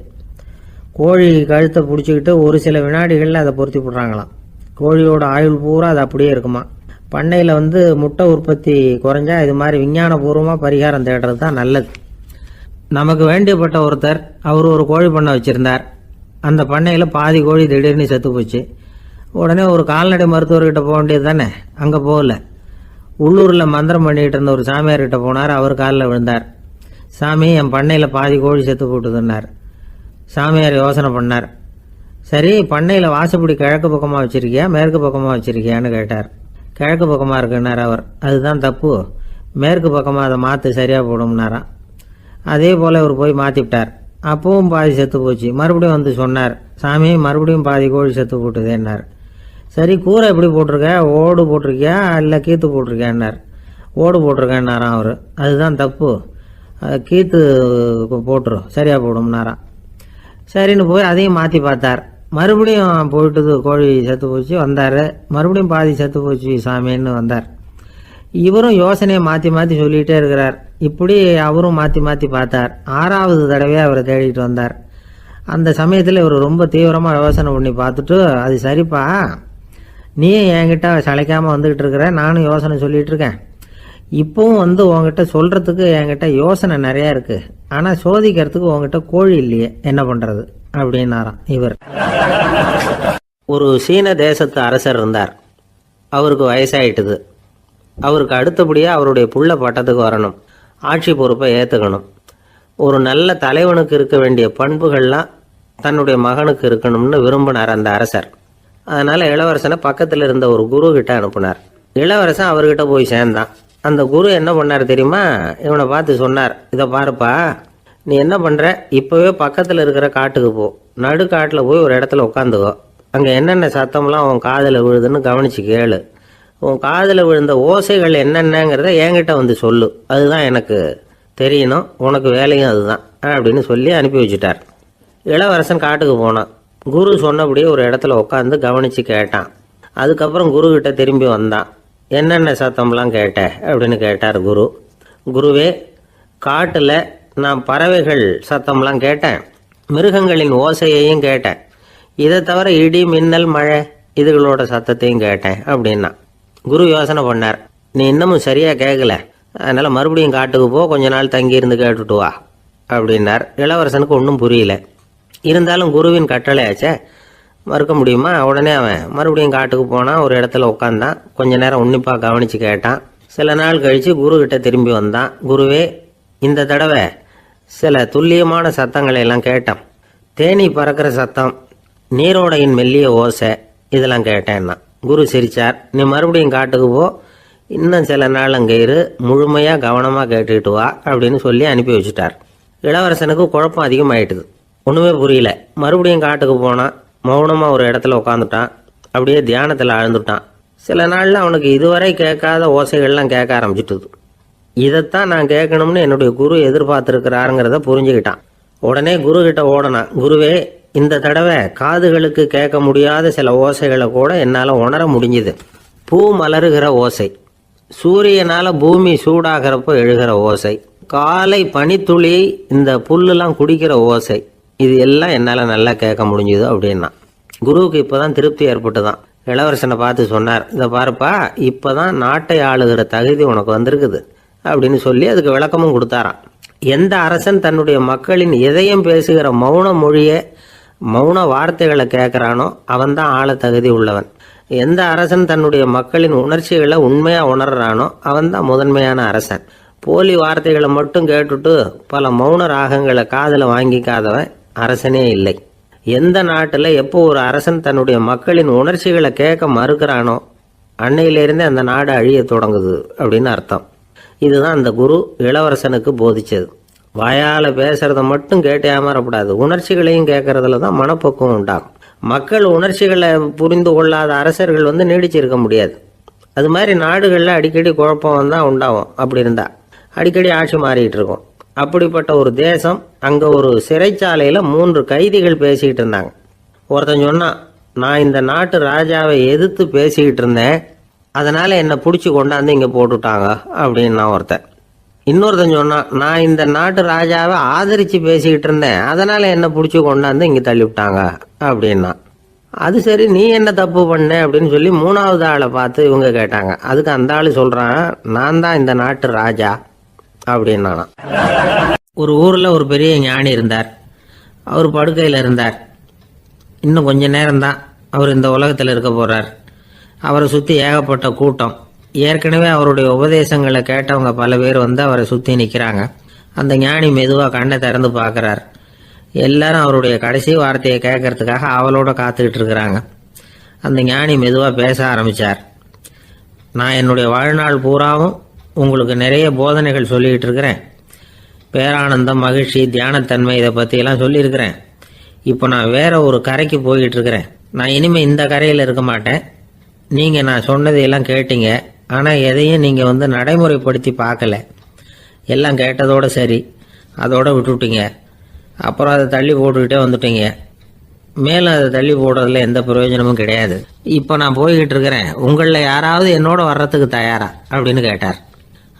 கோழி கழுத்தை பிடிச்சிக்கிட்டு ஒரு சில வினாடிகளில் அதை பொருத்தி விட்றாங்களாம். கோழியோட ஆயுள் பூரா அது அப்படியே இருக்குமா. பண்ணையில் வந்து முட்டை உற்பத்தி குறைஞ்சா இது மாதிரி விஞ்ஞானபூர்வமாக பரிகாரம் தேடுறது தான் நல்லது. நமக்கு வேண்டியப்பட்ட ஒருத்தர், அவர் ஒரு கோழி பண்ணை வச்சுருந்தார். அந்த பண்ணையில் பாதி கோழி திடீர்னு செத்து போச்சு. உடனே ஒரு கால்நடை மருத்துவர்கிட்ட போக வேண்டியது தானே, அங்கே போகல. உள்ளூரில் மந்திரம் பண்ணிகிட்டு இருந்த ஒரு சாமியார்கிட்ட போனார். அவர் காலில் விழுந்தார். சாமி, என் பண்ணையில் பாதி கோழி செத்து போட்டுதுன்னார். சாமியார் யோசனை பண்ணார். சரி, பண்ணையில் வாசப்படி கிழக்கு பக்கமாக வச்சுருக்கியா மேற்கு பக்கமாக வச்சுருக்கியான்னு கேட்டார். கிழக்கு பக்கமாக இருக்குன்னார் அவர். அதுதான் தப்பு, மேற்கு பக்கமாக அதை மாற்று சரியாக போடும்னாராம். அதே போல் அவர் போய் மாற்றிவிட்டார். அப்பவும் பாதி செத்து போச்சு. மறுபடியும் வந்து சொன்னார், சாமி மறுபடியும் பாதி கோழி செத்து போட்டுதேன்னார். சரி, கூரை எப்படி போட்டிருக்க, ஓடு போட்டிருக்கியா இல்லை கீத்து போட்டிருக்கியான்னார். ஓடு போட்டிருக்கேன்னாராம் அவர். அதுதான் தப்பு, கீத்து போட்டுரும் சரியாக போடும்னாராம். சரின்னு போய் அதையும் மாற்றி பார்த்தார். மறுபடியும் போயிட்டுது, கோழி செத்து போச்சு. வந்தார், மறுபடியும் பாதி செத்து போச்சு சாமின்னு வந்தார். இவரும் யோசனையை மாற்றி மாற்றி சொல்லிகிட்டே இருக்கிறார். இப்படி அவரும் மாற்றி மாற்றி பார்த்தார். 6வது தடவையாக அவரை தேடிட்டு வந்தார். அந்த சமயத்தில் இவர் ரொம்ப தீவிரமாக யோசனை பண்ணி பார்த்துட்டு, அது சரிப்பா, நீயும் என்கிட்ட சளைக்காமல் வந்துக்கிட்டு இருக்கிற, நானும் யோசனை சொல்லிகிட்டு இருக்கேன். இப்போவும் உங்ககிட்ட சொல்கிறதுக்கு என்கிட்ட யோசனை நிறையா இருக்குது, ஆனால் சோதிக்கிறதுக்கு உங்ககிட்ட கோழி இல்லையே, என்ன பண்ணுறது அப்படின்னாராம் இவர். ஒரு சீன தேசத்து அரசர் இருந்தார். அவருக்கு வயசாயிட்டுது. அவருக்கு அடுத்தபடியாக அவருடைய புள்ள பட்டத்துக்கு வரணும், ஆட்சி பொறுப்பை ஏற்றுக்கணும். ஒரு நல்ல தலைவனுக்கு இருக்க வேண்டிய பண்புகள்லாம் தன்னுடைய மகனுக்கு இருக்கணும்னு விரும்பினார் அந்த அரசர். அதனால் இளவரசனை பக்கத்தில் இருந்த ஒரு குரு கிட்ட அனுப்புனார். இளவரசன் அவர்கிட்ட போய் சேர்ந்தான். அந்த குரு என்ன பண்ணார் தெரியுமா? இவனை பார்த்து சொன்னார், இதை பாருப்பா, நீ என்ன பண்ணுற, இப்போவே பக்கத்தில் இருக்கிற காட்டுக்கு போ, நடுக்காட்டில் போய் ஒரு இடத்துல உட்காந்துக்கோ. அங்கே என்னென்ன சத்தம்லாம் உன் காதில் விழுதுன்னு கவனித்து கேளு. உன் காதில் விழுந்த ஓசைகள் என்னென்னங்கிறத என்கிட்ட வந்து சொல்லு, அதுதான் எனக்கு தெரியணும், உனக்கு வேலையும் அதுதான் அப்படின்னு சொல்லி அனுப்பி வச்சுட்டார். இளவரசன் காட்டுக்கு போனான். குரு சொன்னபடியே ஒரு இடத்துல உட்காந்து கவனித்து கேட்டான். அதுக்கப்புறம் குருக்கிட்ட திரும்பி வந்தான். என்னென்ன சத்தம்லாம் கேட்ட அப்படின்னு கேட்டார் குரு. குருவே, காட்டில் நான் பறவைகள் சத்தம்லாம் கேட்டேன், மிருகங்களின் ஓசையையும் கேட்டேன், இதை தவிர இடி மின்னல் மழை இதுகளோட சத்தத்தையும் கேட்டேன் அப்படின்னா. குரு யோசனை பண்ணார், நீ இன்னமும் சரியாக கேட்கல, அதனால் மறுபடியும் காட்டுக்கு போ, கொஞ்ச நாள் தங்கியிருந்து கேட்டுட்டு வா அப்படின்னார். இளவரசனுக்கு ஒன்றும் புரியல. இருந்தாலும் குருவின் கட்டளை ஆச்சே, மறுக்க முடியுமா? உடனே அவன் மறுபடியும் காட்டுக்கு போனான். ஒரு இடத்துல உட்காந்தான். கொஞ்ச நேரம் உன்னிப்பாக கவனித்து கேட்டான். சில நாள் கழித்து குருக்கிட்ட திரும்பி வந்தான். குருவே, இந்த தடவை சில துல்லியமான சத்தங்களை எல்லாம் கேட்டான். தேனி பறக்கிற சத்தம், நீரோடையின் மெல்லிய ஓசை, இதெல்லாம் கேட்டேன்னா. குரு சிரிச்சார். நீ மறுபடியும் காட்டுக்கு போ, இன்னும் சில நாள் அங்கே இரு, முழுமையாக கவனமாக கேட்டுக்கிட்டு வா அப்படின்னு சொல்லி அனுப்பி வச்சுட்டார். இளவரசனுக்கு குழப்பம் அதிகமாயிட்டுது. ஒன்றுமே புரியல. மறுபடியும் காட்டுக்கு போனான். மௌனமாக ஒரு இடத்துல உட்காந்துட்டான். அப்படியே தியானத்தில் ஆழ்ந்துட்டான். சில நாளில் அவனுக்கு இதுவரை கேட்காத ஓசைகள்லாம் கேட்க ஆரம்பிச்சிட்டுது. இதைத்தான் நான் கேட்கணும்னு என்னுடைய குரு எதிர்பார்த்துருக்கிறாருங்கிறத புரிஞ்சுக்கிட்டான். உடனே குரு கிட்ட ஓடனான். குருவே, இந்த தடவை காதுகளுக்கு கேட்க முடியாத சில ஓசைகளை கூட என்னால் உணர முடிஞ்சுது. பூ மலருகிற ஓசை, சூரியனால் பூமி சூடாகிறப்போ எழுகிற ஓசை, காலை பனித்துளி இந்த புல்லுலாம் குடிக்கிற ஓசை, இது எல்லாம் என்னால் நல்லா கேட்க முடிஞ்சுது அப்படின்னா. குருவுக்கு இப்போ தான் திருப்தி ஏற்பட்டு தான். இளவரசனை பார்த்து சொன்னார், இதை பாருப்பா, இப்போ தான் நாட்டை ஆளுகிற தகுதி உனக்கு வந்திருக்குது அப்படின்னு சொல்லி அதுக்கு விளக்கமும் கொடுத்தாராம். எந்த அரசன் தன்னுடைய மக்களின் எதையும் பேசுகிற மௌன மொழியை, மௌன வார்த்தைகளை கேட்குறானோ அவன்தான் ஆள தகுதி உள்ளவன். எந்த அரசன் தன்னுடைய மக்களின் உணர்ச்சிகளை உண்மையாக உணர்றானோ அவன்தான் முதன்மையான அரசன். போலி வார்த்தைகளை மட்டும் கேட்டுட்டு பல மௌன ராகங்களை காதில் வாங்கிக்காதவன் அரசனே இல்லை. எந்த நாட்டில் எப்போ ஒரு அரசன் தன்னுடைய மக்களின் உணர்ச்சிகளை கேட்க மறுக்கிறானோ அன்னையிலேருந்தே அந்த நாடு அழிய தொடங்குது அப்படின்னு அர்த்தம். இதுதான் அந்த குரு இளவரசனுக்கு போதிச்சது. வாயால் பேசுறத மட்டும் கேட்டு ஏமாறப்படாது, உணர்ச்சிகளையும் கேட்கறதுல தான் மனப்பக்குவம் உண்டாகும். மக்கள் உணர்ச்சிகளை புரிந்து கொள்ளாத அரசர்கள் நீடிச்சிருக்க முடியாது. அது மாதிரி நாடுகளில் அடிக்கடி குழப்பம் தான் உண்டாகும். அப்படி இருந்தா அடிக்கடி ஆட்சி மாறிட்டு இருக்கும். அப்படிப்பட்ட ஒரு தேசம், அங்கே ஒரு சிறைச்சாலையில் 3 கைதிகள் பேசிக்கிட்டு இருந்தாங்க. ஒருத்தன் சொன்னான், நான் இந்த நாட்டு ராஜாவை எதிர்த்து பேசிக்கிட்டு இருந்தேன், அதனால் என்னை பிடிச்சி கொண்டாந்து இங்கே போட்டுட்டாங்க அப்படின்னா ஒருத்தன். இன்னொருத்தன் சொன்னான், நான் இந்த நாட்டு ராஜாவை ஆதரித்து பேசிக்கிட்டு இருந்தேன், அதனால் என்னை பிடிச்சி கொண்டாந்து இங்கே தள்ளிவிட்டாங்க அப்படின்னா. அது சரி, நீ என்ன தப்பு பண்ண அப்படின்னு சொல்லி 3வது ஆளை பார்த்து இவங்க கேட்டாங்க. அதுக்கு அந்த ஆள் சொல்கிறான், நான் தான் இந்த நாட்டு ராஜா அப்படின்னானா. ஒரு ஊரில் ஒரு பெரிய ஞானி இருந்தார். அவர் படுக்கையில் இருந்தார். இன்னும் கொஞ்ச நேரம்தான் அவர் இந்த உலகத்தில் இருக்க போகிறார். அவரை சுற்றி ஏகப்பட்ட கூட்டம். ஏற்கனவே அவருடைய உபதேசங்களை கேட்டவங்க பல பேர் அவரை சுற்றி நிற்கிறாங்க. அந்த ஞானி மெதுவாக கண்ணை திறந்து பார்க்குறார். எல்லாரும் அவருடைய கடைசி வார்த்தையை கேட்கறதுக்காக அவளோட காத்துக்கிட்டு இருக்கிறாங்க. அந்த ஞானி மெதுவாக பேச ஆரம்பித்தார். நான் என்னுடைய வாழ்நாள் பூராவும் உங்களுக்கு நிறைய போதனைகள் சொல்லிக்கிட்டு இருக்கிறேன். பேரானந்தம், மகிழ்ச்சி, தியானத்தன்மை, இதை பற்றியெல்லாம் சொல்லியிருக்கிறேன். இப்போ நான் வேற ஒரு கரைக்கு போய்கிட்டு இருக்கிறேன். நான் இனிமேல் இந்த கரையில் இருக்க மாட்டேன். நீங்கள் நான் சொன்னதையெல்லாம் கேட்டீங்க, ஆனால் எதையும் நீங்கள் நடைமுறைப்படுத்தி பார்க்கல. எல்லாம் கேட்டதோடு சரி, அதோட விட்டுவிட்டீங்க. அப்புறம் அதை தள்ளி போட்டுக்கிட்டே வந்துட்டீங்க. மேலும் அதை தள்ளி போடுறதுல எந்த பிரயோஜனமும் கிடையாது. இப்போ நான் போய்கிட்டு இருக்கிறேன், உங்களில் யாராவது என்னோட வர்றதுக்கு தயாரா அப்படின்னு கேட்டார்.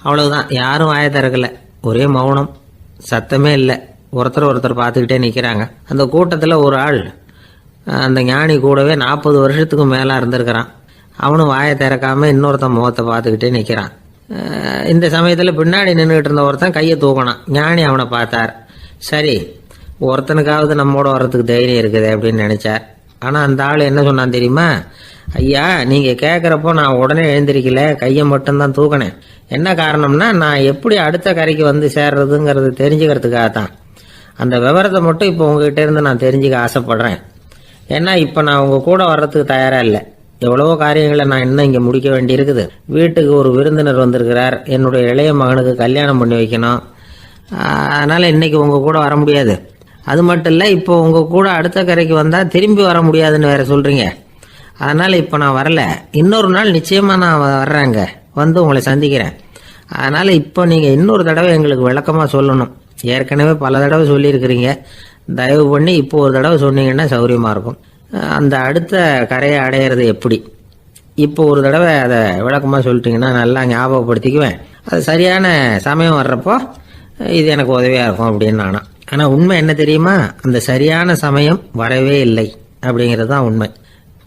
அவ்வளவுதான், யாரும் வாய திறக்கல. ஒரே மௌனம், சத்தமே இல்லை. ஒருத்தர் ஒருத்தர் பார்த்துக்கிட்டே நிற்கிறாங்க. அந்த கூட்டத்தில் ஒரு ஆள் அந்த ஞானி கூடவே 40 வருஷத்துக்கு மேலே இருந்திருக்கிறான். அவனும் வாயை திறக்காம இன்னொருத்தன் முகத்தை பார்த்துக்கிட்டே நிற்கிறான். இந்த சமயத்தில் பின்னாடி நின்றுக்கிட்டு இருந்த ஒருத்தன் கையை தூக்கினான். ஞானி அவனை பார்த்தார். சரி, ஒருத்தனுக்காவது நம்மோட வர்றதுக்கு தைரியம் இருக்குது அப்படின்னு நினைச்சார். ஆனால் அந்த ஆள் என்ன சொன்னான் தெரியுமா? ஐயா, நீங்கள் கேட்குறப்போ நான் உடனே எழுந்திருக்கல, கையை மட்டும்தான் தூக்கினேன். என்ன காரணம்னா, நான் எப்படி அடுத்த கரைக்கு வந்து சேர்றதுங்கிறது தெரிஞ்சுக்கிறதுக்காக தான். அந்த விவரத்தை மட்டும் இப்போ உங்ககிட்ட இருந்து நான் தெரிஞ்சுக்க ஆசைப்படுறேன். ஏன்னா இப்போ நான் உங்கள் கூட வர்றதுக்கு தயாராக இல்லை. எவ்வளவோ காரியங்களை நான் இன்னும் இங்கே முடிக்க வேண்டியிருக்குது. வீட்டுக்கு ஒரு விருந்தினர் வந்திருக்கிறார். என்னுடைய இளைய மகனுக்கு கல்யாணம் பண்ணி வைக்கணும். அதனால் இன்னைக்கு உங்கள் கூட வர முடியாது. அது மட்டும் இல்லை, இப்போ உங்கள் கூட அடுத்த கரைக்கு வந்தால் திரும்பி வர முடியாதுன்னு வேற சொல்கிறீங்க. அதனால் இப்போ நான் வரல. இன்னொரு நாள் நிச்சயமாக நான் வர்றேங்க, வந்து உங்களை சந்திக்கிறேன். அதனால் இப்போ நீங்கள் இன்னொரு தடவை எங்களுக்கு விளக்கமாக சொல்லணும். ஏற்கனவே பல தடவை சொல்லியிருக்கிறீங்க. தயவு பண்ணி இப்போ ஒரு தடவை சொன்னீங்கன்னா சௌரியமாக இருக்கும். அந்த அடுத்த கரையை அடையிறது எப்படி, இப்போ ஒரு தடவை அதை விளக்கமாக சொல்லிட்டீங்கன்னா நல்லா ஞாபகப்படுத்திக்குவேன். அது சரியான சமயம் வர்றப்போ இது எனக்கு உதவியாக இருக்கும் அப்படின்னு நானா. ஆனால் உண்மை என்ன தெரியுமா? அந்த சரியான சமயம் வரவே இல்லை அப்படிங்கிறது தான் உண்மை.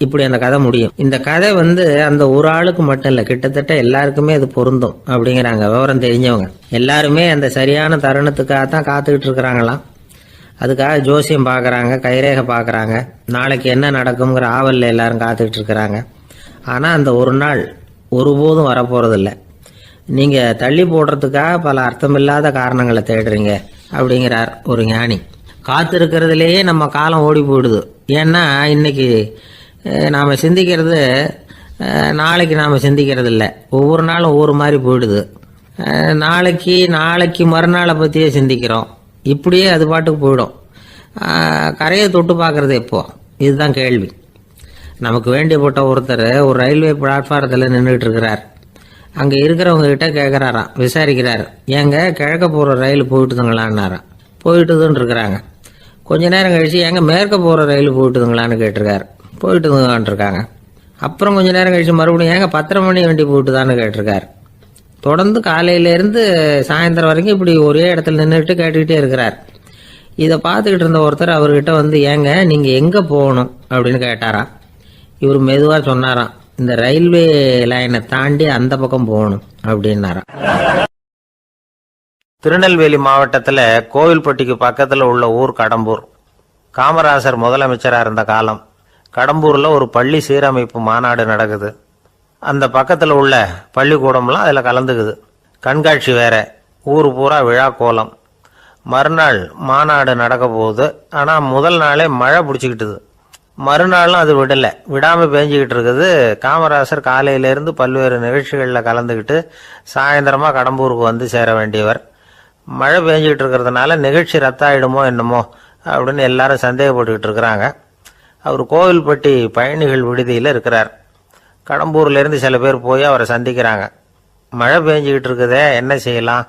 இப்படி அந்த கதை முடியும். இந்த கதை அந்த ஒரு ஆளுக்கு மட்டும் இல்லை, கிட்டத்தட்ட எல்லாருக்குமே அது பொருந்தும் அப்படிங்கிறாங்க விவரம் தெரிஞ்சவங்க. எல்லாருமே அந்த சரியான தருணத்துக்காக தான் காத்துக்கிட்டு இருக்கிறாங்களாம். அதுக்காக ஜோசியம் பார்க்குறாங்க, கைரேகை பார்க்குறாங்க. நாளைக்கு என்ன நடக்குங்கிற ஆவலில் எல்லாரும் காத்துக்கிட்டு இருக்கிறாங்க. ஆனால் அந்த ஒரு நாள் ஒருபோதும் வரப்போகிறதில்ல. நீங்கள் தள்ளி போடுறதுக்காக பல அர்த்தமில்லாத காரணங்களை தேடுறீங்க அப்படிங்கிறார் ஒரு ஞானி. காத்திருக்கிறதுலேயே நம்ம காலம் ஓடி போயிடுது. ஏன்னா இன்னைக்கு நாம் சிந்திக்கிறது நாளைக்கு நாம் சிந்திக்கிறது இல்லை. ஒவ்வொரு நாளும் ஒவ்வொரு மாதிரி போயிடுது. நாளைக்கு மறுநாளை பற்றியே சிந்திக்கிறோம். இப்படியே அது பாட்டுக்கு போயிடும். கரையை தொட்டு பார்க்குறது எப்போ, இதுதான் கேள்வி. நமக்கு வேண்டியப்பட்ட ஒருத்தர் ஒரு ரயில்வே பிளாட்ஃபாரத்தில் நின்றுட்டு இருக்கிறார். அங்கே இருக்கிறவங்க கிட்ட கேட்குறாராம், விசாரிக்கிறார். ஏங்க கிழக்க போகிற ரயில் போயிட்டுதுங்களான்னாராம். போயிட்டுதுன்னு இருக்கிறாங்க. கொஞ்ச நேரம் கழிச்சு ஏங்க மேற்க போகிற ரயில் போயிட்டுதுங்களான்னு கேட்டிருக்காரு. போயிட்டுதுங்களான் இருக்காங்க. அப்புறம் கொஞ்ச நேரம் கழிச்சு மறுபடியும் ஏங்க 10:30 மணி வண்டி போயிட்டுதான்னு கேட்டிருக்காரு. தொடர்ந்து காலையிலேருந்து சாயந்தரம் வரைக்கும் இப்படி ஒரே இடத்துல நின்றுட்டு கேட்டுக்கிட்டே இருக்கிறார். இதை பார்த்துக்கிட்டு இருந்த ஒருத்தர் அவர்கிட்ட ஏங்க நீங்கள் எங்கே போகணும் அப்படின்னு கேட்டாராம். இவர் மெதுவாக சொன்னாராம், இந்த ரயில்வே லைனை தாண்டி அந்த பக்கம் போகணும் அப்படின்னாராம். திருநெல்வேலி மாவட்டத்தில் கோவில்பட்டிக்கு பக்கத்தில் உள்ள ஊர் கடம்பூர். காமராசர் முதலமைச்சராக இருந்த காலம். கடம்பூரில் ஒரு பள்ளி சீரமைப்பு மாநாடு நடக்குது. அந்த பக்கத்தில் உள்ள பள்ளிக்கூடம்லாம் அதில் கலந்துக்குது. கண்காட்சி வேற, ஊர் பூரா விழா கோலம். மறுநாள் மாநாடு நடக்க போகுது. ஆனால் முதல் நாளே மழை பிடிச்சிக்கிட்டுது. மறுநாளும் அது விடாமல் பேஞ்சிக்கிட்டு இருக்குது. காமராசர் காலையிலேருந்து பல்வேறு நிகழ்ச்சிகளில் கலந்துக்கிட்டு சாயந்தரமாக கடம்பூருக்கு வந்து சேர வேண்டியவர். மழை பேஞ்சிக்கிட்டு இருக்கிறதுனால நிகழ்ச்சி ரத்தாயிடுமோ என்னமோ அப்படின்னு எல்லாரும் சந்தேகப்பட்டுக்கிட்டு இருக்கிறாங்க. அவர் கோவில்பட்டி பயணிகள் விடுதியில் இருக்கிறார். கடம்பூர்லேருந்து சில பேர் போய் அவரை சந்திக்கிறாங்க. மழை பெஞ்சிக்கிட்டு இருக்குதே, என்ன செய்யலாம்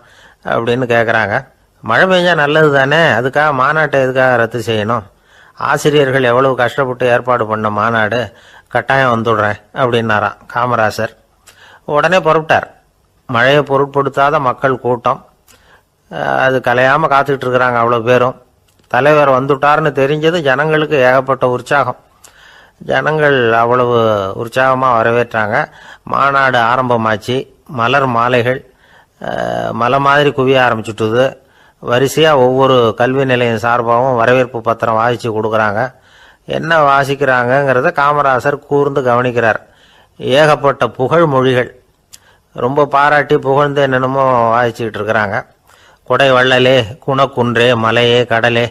அப்படின்னு கேட்குறாங்க. மழை பெஞ்சா நல்லது தானே, அதுக்காக மாநாட்டை எதுக்காக ரத்து செய்யணும்? ஆசிரியர்கள் எவ்வளவு கஷ்டப்பட்டு ஏற்பாடு பண்ண மாநாடு, கட்டாயம் வந்துடுறேன் அப்படின்னாராம் காமராசர். உடனே புறப்பட்டார். மழையை பொருட்படுத்தாத மக்கள் கூட்டம். அது கலையாமல் காத்துக்கிட்டு இருக்கிறாங்க அவ்வளோ பேரும். தலைவர் வந்துட்டார்னு தெரிஞ்சது ஜனங்களுக்கு ஏகப்பட்ட உற்சாகம். ஜனங்கள் அவ்வளவு உற்சாகமாக வரவேற்றாங்க. மாநாடு ஆரம்பமாச்சு. மலர் மாலைகள் மலை மாதிரி குவிய ஆரம்பிச்சுட்டுது. வரிசையாக ஒவ்வொரு கல்வி நிலையம் சார்பாகவும் வரவேற்பு பத்திரம் வாசித்து கொடுக்குறாங்க. என்ன வாசிக்கிறாங்கங்கிறத காமராசர் கூர்ந்து கவனிக்கிறார். ஏகப்பட்ட புகழ் மொழிகள், ரொம்ப பாராட்டி புகழ்ந்து என்னென்னமோ வாசிச்சுக்கிட்டு இருக்கிறாங்க. கொடை வள்ளலே, குணக்குன்றே, மலையே, கடலே,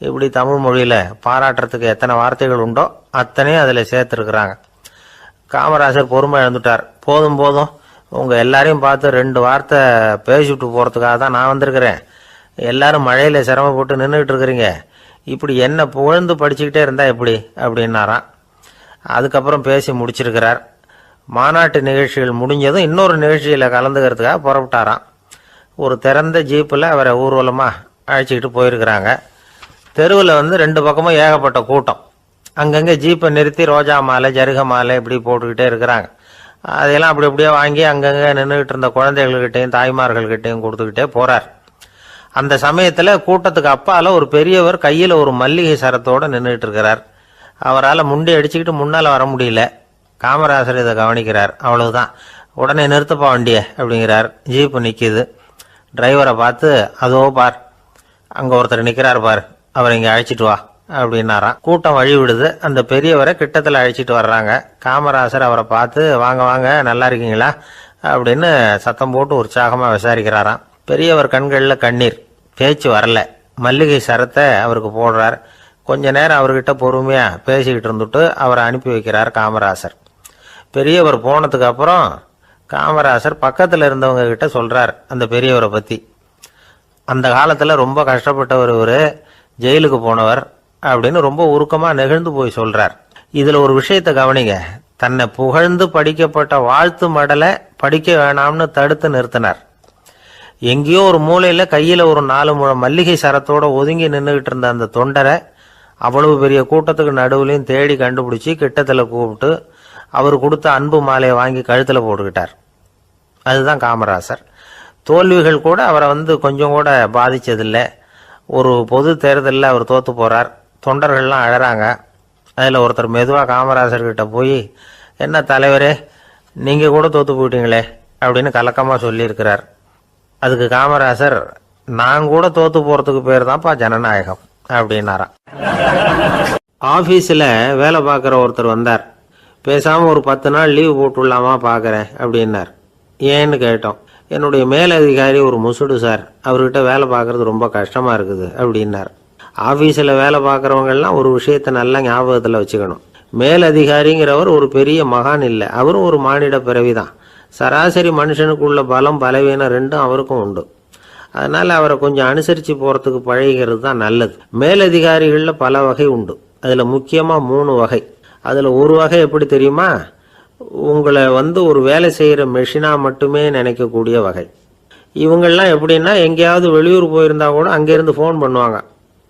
இப்படி தமிழ் மொழியில் பாராட்டுறதுக்கு எத்தனை வார்த்தைகள் உண்டோ அத்தனையும் அதில் சேர்த்துருக்குறாங்க. காமராசர் பொறுமை இழந்துட்டார். போதும் போதும், உங்கள் எல்லாரையும் பார்த்து 2 வார்த்தை பேசிவிட்டு போகிறதுக்காக தான் நான் வந்திருக்கிறேன். எல்லாரும் மழையில் சிரமப்பட்டு நின்றுக்கிட்டு இருக்கிறீங்க. இப்படி என்ன புகழ்ந்து படிச்சுக்கிட்டே இருந்தால் எப்படி அப்படின்னாராம். அதுக்கப்புறம் பேசி முடிச்சிருக்கிறார். மாநாட்டு நிகழ்ச்சிகள் முடிஞ்சதும் இன்னொரு நிகழ்ச்சியில் கலந்துக்கிறதுக்காக புறப்பட்டாராம். ஒரு திறந்த ஜீப்பில் அவரை ஊர்வலமாக அழைச்சிக்கிட்டு போயிருக்கிறாங்க. தெருவில் 2 பக்கமும் ஏகப்பட்ட கூட்டம். அங்கங்கே ஜீப்பை நிறுத்தி ரோஜா மாலை, ஜருக மாலை இப்படி போட்டுக்கிட்டே இருக்கிறாங்க. அதையெல்லாம் அப்படி அப்படியே வாங்கி அங்கங்கே நின்றுக்கிட்டு இருந்த குழந்தைகள்கிட்டையும் தாய்மார்கள்கிட்டையும் கொடுத்துக்கிட்டே போகிறார். அந்த சமயத்தில் கூட்டத்துக்கு அப்பால ஒரு பெரியவர் கையில் ஒரு மல்லிகை சரத்தோடு நின்றுட்டு இருக்கிறார். அவரால் முண்டி அடிச்சுக்கிட்டு முன்னால் வர முடியல. காமராசர் இதை கவனிக்கிறார். அவ்வளவுதான், உடனே நிறுத்தப்பா வண்டியை அப்படிங்கிறார். ஜீப்பு நிற்கிது. டிரைவரை பார்த்து, அதோ பார், அங்கே ஒருத்தர் நிற்கிறார் பார், அவரை இங்கே அழைச்சிட்டு வா அப்படின்னாராம். கூட்டம் வழி விடுது. அந்த பெரியவரை கிட்டத்தில் அழைச்சிட்டு வர்றாங்க. காமராசர் அவரை பார்த்து, வாங்க வாங்க, நல்லா இருக்கீங்களா அப்படின்னு சத்தம் போட்டு உற்சாகமாக விசாரிக்கிறாராம். பெரியவர் கண்களில் கண்ணீர், பேச்சு வரல. மல்லிகை சரத்தை அவருக்கு போடுறார். கொஞ்ச நேரம் அவர்கிட்ட பொறுமையாக பேசிக்கிட்டு இருந்துட்டு அவரை அனுப்பி வைக்கிறார் காமராசர். பெரியவர் போனதுக்கு அப்புறம் காமராசர் பக்கத்தில் இருந்தவங்க கிட்ட சொல்கிறார் அந்த பெரியவரை பற்றி. அந்த காலத்தில் ரொம்ப கஷ்டப்பட்டவர் இவர், ஜெயிலுக்கு போனவர் அப்படின்னு ரொம்ப உருக்கமாக நெகிழ்ந்து போய் சொல்கிறார். இதில் ஒரு விஷயத்தை கவனிங்க. தன்னை புகழ்ந்து படிக்கப்பட்ட வாழ்த்து மடலை படிக்க வேணாம்னு தடுத்து நிறுத்தினார். எங்கேயோ ஒரு மூலையில் கையில் ஒரு 4 முழம் மல்லிகை சரத்தோடு ஒதுங்கி நின்றுகிட்டு இருந்த அந்த தொண்டரை அவ்வளவு பெரிய கூட்டத்துக்கு நடுவுலையும் தேடி கண்டுபிடிச்சி கிட்டத்தில் கூப்பிட்டு அவர் கொடுத்த அன்பு மாலையை வாங்கி கழுத்தில் போட்டுக்கிட்டார். அதுதான் காமராசர். தோல்விகள் கூட அவரை கொஞ்சம் கூட பாதிச்சதில்லை. ஒரு பொது தேர்தலில் அவர் தோற்று போகிறார். தொண்டர்கள்லாம் அழறாங்க. அதில் ஒருத்தர் மெதுவாக காமராசர்கிட்ட போய், என்ன தலைவரே, நீங்கள் கூட தோற்று போயிட்டீங்களே அப்படின்னு கலக்கமாக சொல்லியிருக்கிறார். அதுக்கு காமராசர், நான் கூட தோற்று போகிறதுக்கு பேர் தான்ப்பா ஜனநாயகம் அப்படின்னாராம். ஆஃபீஸில் வேலை பார்க்குற ஒருத்தர் வந்தார். பேசாமல் ஒரு 10 நாள் லீவு போட்டுடலாமா பார்க்குறேன் அப்படின்னார். ஏன்னு கேட்டோம். என்னுடைய மேலதிகாரி ஒரு முசுடு சார், அவர்கிட்ட வேலை பார்க்குறது ரொம்ப கஷ்டமாக இருக்குது அப்படின்னார். ஆஃபீஸில் வேலை பார்க்குறவங்கெல்லாம் ஒரு விஷயத்தை நல்லா ஞாபகத்தில் வச்சுக்கணும். மேலதிகாரிங்கிறவர் ஒரு பெரிய மகான் இல்லை, அவரும் ஒரு மானிட பிறவி தான். சராசரி மனுஷனுக்குள்ள பலம் பலவீனம் ரெண்டும் அவருக்கும் உண்டு. அதனால் அவரை கொஞ்சம் அனுசரித்து போகிறதுக்கு பழகிறது தான் நல்லது. மேலதிகாரிகளில் பல வகை உண்டு. அதில் முக்கியமாக 3 வகை. அதில் ஒரு வகை எப்படி தெரியுமா? உங்களை ஒரு வேலை செய்கிற மெஷினாக மட்டுமே நினைக்கக்கூடிய வகை. இவங்கெல்லாம் எப்படின்னா, எங்கேயாவது வெளியூர் போயிருந்தா கூட அங்கேருந்து ஃபோன் பண்ணுவாங்க,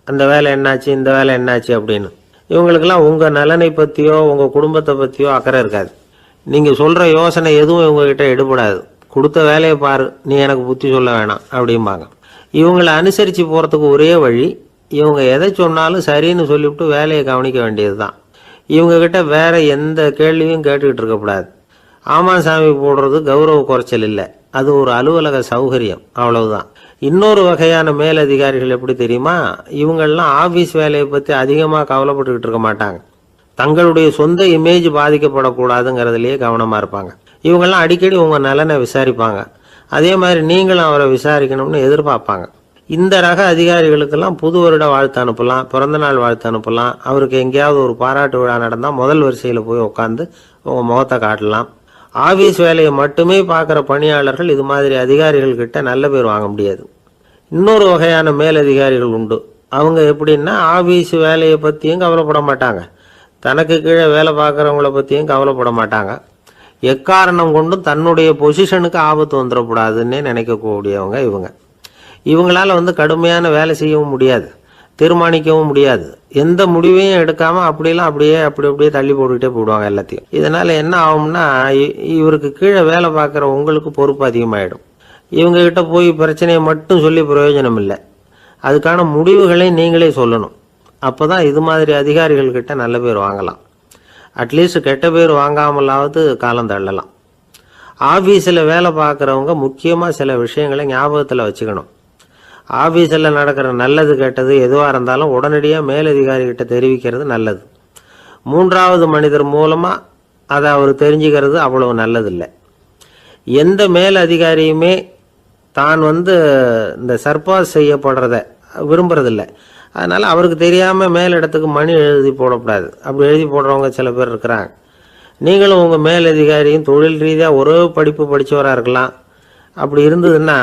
அந்த வேலை என்னாச்சு, இந்த வேலை என்னாச்சு அப்படின்னு. இவங்களுக்கெல்லாம் உங்கள் நலனை பற்றியோ உங்கள் குடும்பத்தை பற்றியோ அக்கறை இருக்காது. நீங்கள் சொல்கிற யோசனை எதுவும் இவங்ககிட்ட எடுபடாது. கொடுத்த வேலையை பாரு, நீ எனக்கு புத்தி சொல்ல வேணாம் அப்படிம்பாங்க. இவங்களை அனுசரித்து போகிறதுக்கு ஒரே வழி, இவங்க எதை சொன்னாலும் சரின்னு சொல்லிவிட்டு வேலையை கவனிக்க வேண்டியது தான். இவங்ககிட்ட வேற எந்த கேள்வியும் கேட்டுக்கிட்டு இருக்கக்கூடாது. ஆமாம் சாமி போடுறது கௌரவ குறைச்சல் இல்லை, அது ஒரு அலுவலக சௌகரியம், அவ்வளவுதான். இன்னொரு வகையான மேலதிகாரிகள் எப்படி தெரியுமா? இவங்கெல்லாம் ஆஃபீஸ் வேலையை பற்றி அதிகமாக கவலைப்பட்டுக்கிட்டு இருக்க மாட்டாங்க. தங்களுடைய சொந்த இமேஜ் பாதிக்கப்படக்கூடாதுங்கிறதுலையே கவனமாக இருப்பாங்க. இவங்கெல்லாம் அடிக்கடி உங்கள் நலனை விசாரிப்பாங்க. அதே மாதிரி நீங்களும் அவரை விசாரிக்கணும்னு எதிர்பார்ப்பாங்க. இந்த ரக அதிகாரிகளுக்கெல்லாம் புது வருட வாழ்த்து அனுப்பலாம், பிறந்தநாள் வாழ்த்து அனுப்பலாம். அவருக்கு எங்கேயாவது ஒரு பாராட்டு விழா நடந்தால் முதல் வரிசையில் போய் உட்காந்து உங்கள் முகத்தை காட்டலாம். ஆஃபீஸ் வேலையை மட்டுமே பார்க்குற பணியாளர்கள் இது மாதிரி அதிகாரிகள் கிட்ட நல்ல பேர் வாங்க முடியாது. இன்னொரு வகையான மேலதிகாரிகள் உண்டு. அவங்க எப்படின்னா, ஆஃபீஸ் வேலையை பற்றியும் கவலைப்பட மாட்டாங்க, தனக்கு கீழே வேலை பார்க்குறவங்கள பற்றியும் கவலைப்பட மாட்டாங்க. எக்காரணம் கொண்டும் தன்னுடைய பொசிஷனுக்கு ஆபத்து வந்துடக்கூடாதுன்னே நினைக்கக்கூடியவங்க இவங்க. இவங்களால கடுமையான வேலை செய்யவும் முடியாது, தீர்மானிக்கவும் முடியாது. எந்த முடிவையும் எடுக்காம அப்படியே தள்ளி போட்டுக்கிட்டே போடுவாங்க எல்லாத்தையும். இதனால என்ன ஆகும்னா, இவருக்கு கீழே வேலை பார்க்குற உங்களுக்கு பொறுப்பு அதிகமாயிடும். இவங்க கிட்ட போய் பிரச்சனையை மட்டும் சொல்லி பிரயோஜனம் இல்லை, அதுக்கான முடிவுகளை நீங்களே சொல்லணும். அப்போதான் இது மாதிரி அதிகாரிகள் கிட்ட நல்ல பேர் வாங்கலாம். அட்லீஸ்ட் கெட்ட பேர் வாங்காமலாவது காலம் தள்ளலாம். ஆஃபீஸில் வேலை பார்க்குறவங்க முக்கியமாக சில விஷயங்களை ஞாபகத்தில் வச்சுக்கணும். ஆஃபீஸில் நடக்கிற நல்லது கெட்டது எதுவாக இருந்தாலும் உடனடியாக மேலதிகாரிகிட்ட தெரிவிக்கிறது நல்லது. 3வது மனிதர் மூலமாக அதை அவர் தெரிஞ்சுக்கிறது அவ்வளவு நல்லதில்லை. எந்த மேலதிகாரியுமே தான் இந்த சர்பாஸ் செய்யப்படுறத விரும்புறதில்லை. அதனால் அவருக்கு தெரியாமல் மேலிடத்துக்கு மணி எழுதி போடக்கூடாது. அப்படி எழுதி போடுறவங்க சில பேர் இருக்கிறாங்க. நீங்களும் உங்கள் மேலதிகாரியும் தொழில் ரீதியாக ஒரே படிப்பு படித்தவராக இருக்கலாம். அப்படி இருந்ததுன்னா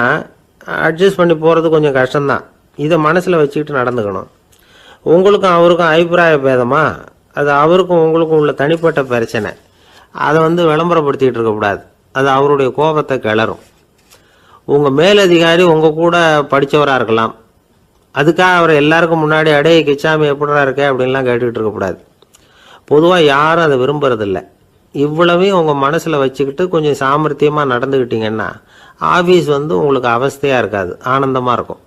அட்ஜஸ்ட் பண்ணி போகிறது கொஞ்சம் கஷ்டம்தான். இதை மனசில் வச்சுக்கிட்டு நடந்துக்கணும். உங்களுக்கும் அவருக்கும் அபிப்பிராய பேதமா, அது அவருக்கும் உங்களுக்கும் உள்ள தனிப்பட்ட பிரச்சனை. அதை விளம்பரப்படுத்திக்கிட்டு இருக்கக்கூடாது, அது அவருடைய கோபத்தை கிளறும். உங்கள் மேலதிகாரி உங்கள் கூட படித்தவராக இருக்கலாம், அதுக்காக அவரை எல்லாருக்கும் முன்னாடி அடைய கிச்சாமி எப்படா இருக்க அப்படின்லாம் கேட்டுக்கிட்டு இருக்கக்கூடாது. பொதுவாக யாரும் அதை விரும்புறதில்லை. இவ்வளவையும் உங்கள் மனசில் வச்சுக்கிட்டு கொஞ்சம் சாமர்த்தியமாக நடந்துக்கிட்டீங்கன்னா ஆஃபீஸ் உங்களுக்கு அவஸ்தையாக இருக்காது, ஆனந்தமாக இருக்கும்.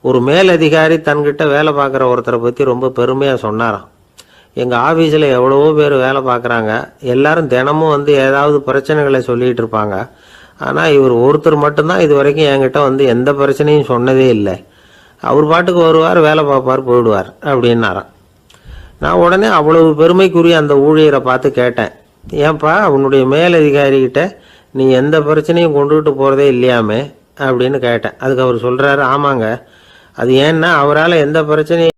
ஒரு மேலதிகாரி தன்கிட்ட வேலை பார்க்குற ஒருத்தரை பற்றி ரொம்ப பெருமையாக சொன்னாராம். எங்கள் ஆஃபீஸில் எவ்வளவோ பேர் வேலை பார்க்குறாங்க, எல்லாரும் தினமும் வந்து ஏதாவது பிரச்சனைகளை சொல்லிகிட்டு இருப்பாங்க. ஆனால் இவர் ஒருத்தர் மட்டும்தான் இது வரைக்கும் என்கிட்ட வந்து எந்த பிரச்சனையும் சொன்னதே இல்லை. அவர் பாட்டுக்கு வருவார், வேலை பார்ப்பார், போயிடுவார் அப்படின்னாராம். நான் உடனே அவ்வளவு பெருமைக்குரிய அந்த ஊழியரை பார்த்து கேட்டேன், ஏன்பா உன்னுடைய மேலதிகாரிகிட்ட நீ எந்த பிரச்சனையும் கொண்டுகிட்டு போகிறதே இல்லையாமே அப்படின்னு கேட்டேன். அதுக்கு அவர் சொல்கிறாரு, ஆமாங்க, அது ஏன்னா அவரால் எந்த பிரச்சனையும்